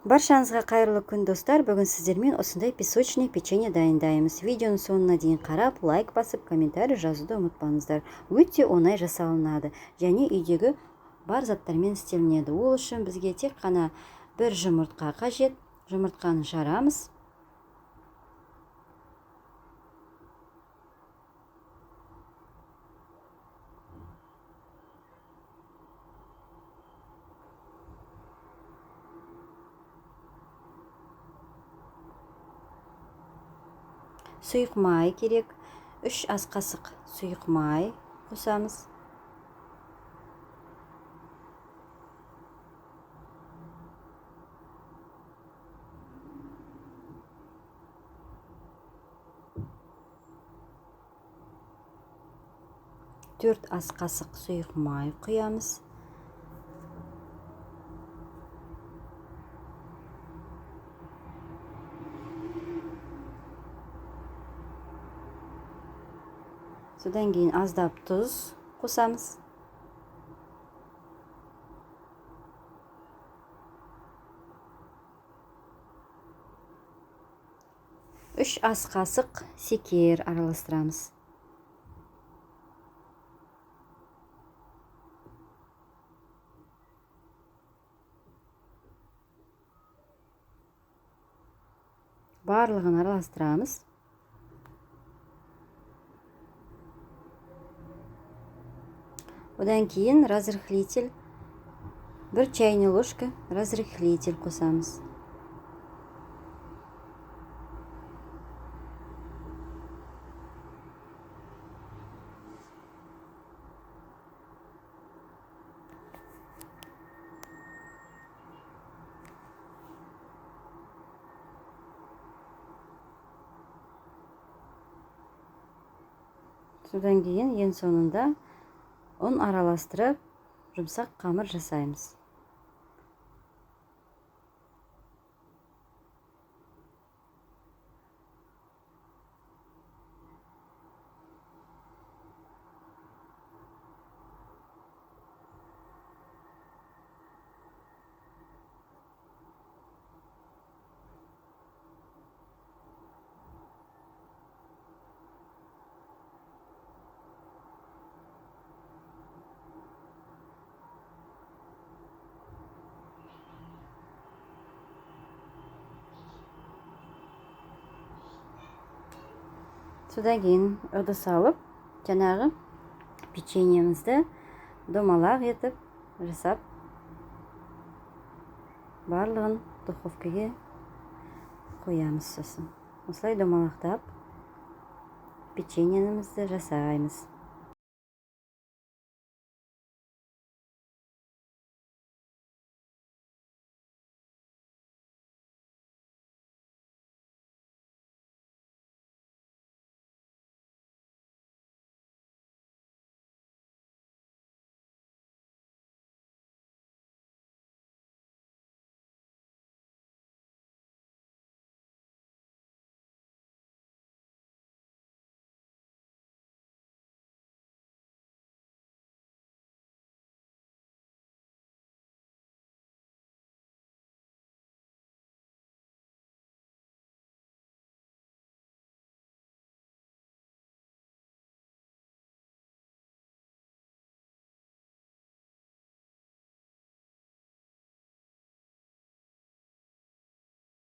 Баршаңызға қайырлы күн достар. Бүгін сіздермен осындай песочный печенье дайындаймыз. Видеоның соңына дейін қарап, лайк басып, комментарий жазуды ұмытпаңыздар. Өте оңай жасалынады және үйдегі бар заттармен істелінеді. Ол үшін бізге тек қана бір жұмыртқа қажет. Жұмыртқаны жарамыз. Сұйық май керек. 3 ас қасық сұйық май қосамыз. Төрт ас қасық сұйық май құямыз. Содан кейін аздап тұз қосамыз. Үш ас қасық шекер араластырамыз. Барлығын араластырамыз. Одан кейін разрыхлитель, 1 чайный ложка разрыхлитель қосамыз. Содан кейін ең соңында ұн араластырып, жұмсақ қамыр жасаймыз. Содан кейін ыдыс алып, жаңағы печеньемізді домалақ етіп жасап, барлығын духовкаға қоямыз сосын. Осылай домалақтап печеньемізді жасаймыз.